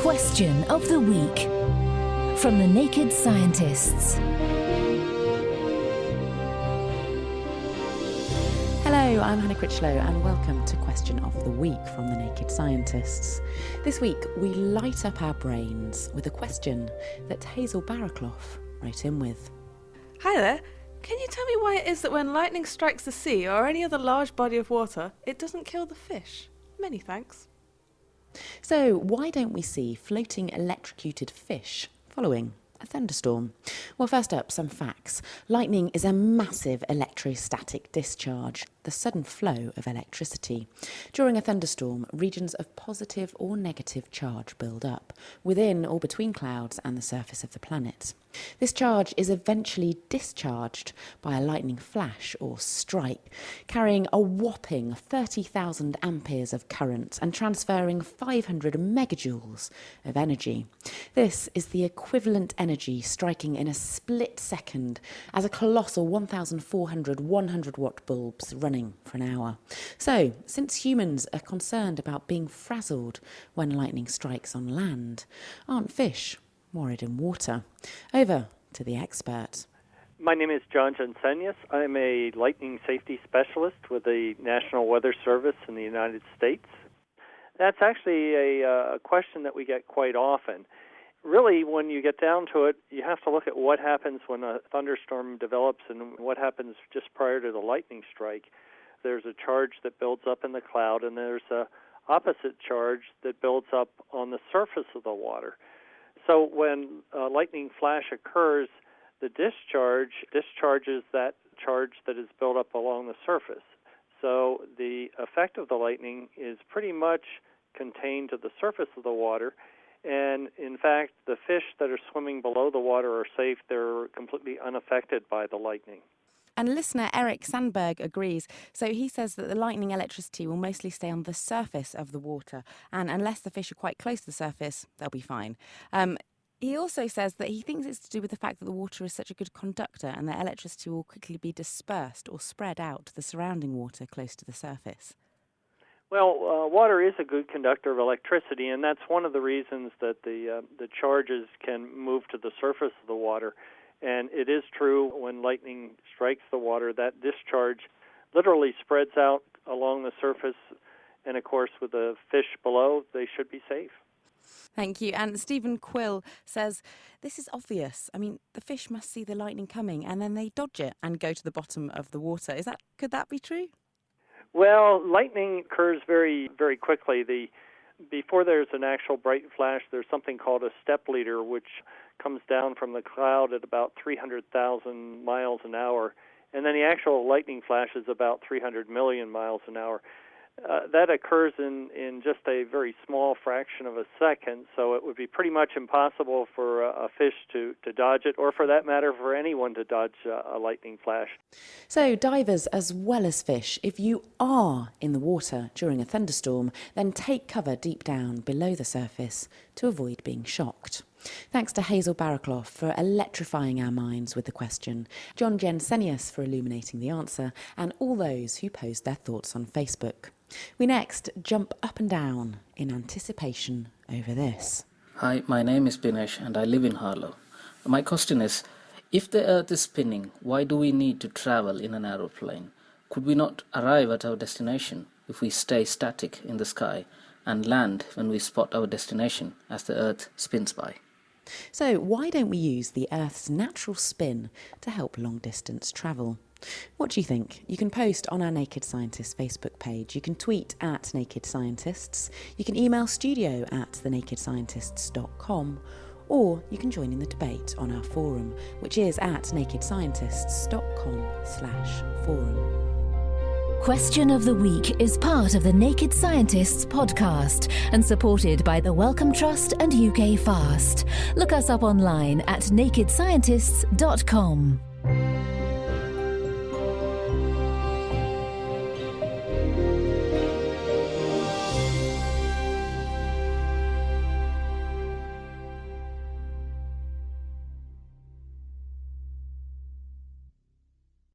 Question of the Week from the Naked Scientists. Hello, I'm Hannah Critchlow and welcome to Question of the Week from the Naked Scientists. This week we light up our brains with a question that Hazel Barraclough wrote in with. Hi there. Can you tell me why it is that when lightning strikes the sea or any other large body of water, it doesn't kill the fish? Many thanks. So, why don't we see floating electrocuted fish following a thunderstorm? Well, first up, some facts. Lightning is a massive electrostatic discharge, the sudden flow of electricity. During a thunderstorm, regions of positive or negative charge build up, within or between clouds and the surface of the planet. This charge is eventually discharged by a lightning flash or strike, carrying a whopping 30,000 amperes of current and transferring 500 megajoules of energy. This is the equivalent energy striking in a split second as a colossal 1,400 100-watt bulbs running for an hour. So, since humans are concerned about being frazzled when lightning strikes on land, aren't fish worried in water? Over to the expert. My name is John Jensenius. I'm a lightning safety specialist with the National Weather Service in the United States. That's actually a question that we get quite often. Really, when you get down to it, you have to look at what happens when a thunderstorm develops and what happens just prior to the lightning strike. There's a charge that builds up in the cloud, and there's a opposite charge that builds up on the surface of the water. So when a lightning flash occurs, the discharge discharges that charge that is built up along the surface. So the effect of the lightning is pretty much contained to the surface of the water. And in fact, the fish that are swimming below the water are safe. They're completely unaffected by the lightning. And listener Eric Sandberg agrees. So he says that the lightning electricity will mostly stay on the surface of the water, and unless the fish are quite close to the surface, they'll be fine. He also says that he thinks it's to do with the fact that the water is such a good conductor and that electricity will quickly be dispersed or spread out to the surrounding water close to the surface. Well, water is a good conductor of electricity, and that's one of the reasons that the charges can move to the surface of the water. And it is true, when lightning strikes the water, that discharge literally spreads out along the surface. And, of course, with the fish below, they should be safe. Thank you. And Stephen Quill says, this is obvious. I mean, the fish must see the lightning coming and then they dodge it and go to the bottom of the water. Could that be true? Well, lightning occurs very, very quickly. Before there's an actual bright flash, there's something called a step leader, which comes down from the cloud at about 300,000 miles an hour. And then the actual lightning flash is about 300 million miles an hour. That occurs in just a very small fraction of a second, so it would be pretty much impossible for a fish to dodge it, or for that matter, for anyone to dodge a lightning flash. So divers as well as fish, if you are in the water during a thunderstorm, then take cover deep down below the surface to avoid being shocked. Thanks to Hazel Barraclough for electrifying our minds with the question, John Jensenius for illuminating the answer, and all those who posed their thoughts on Facebook. We next jump up and down in anticipation over this. Hi, my name is Binesh and I live in Harlow. My question is, if the Earth is spinning, why do we need to travel in an aeroplane? Could we not arrive at our destination if we stay static in the sky and land when we spot our destination as the Earth spins by? So why don't we use the Earth's natural spin to help long-distance travel? What do you think? You can post on our Naked Scientists Facebook page. You can tweet at Naked Scientists. You can email studio@thenakedscientists.com. Or you can join in the debate on our forum, which is at nakedscientists.com/forum. Question of the Week is part of the Naked Scientists podcast and supported by the Wellcome Trust and UK Fast. Look us up online at nakedscientists.com.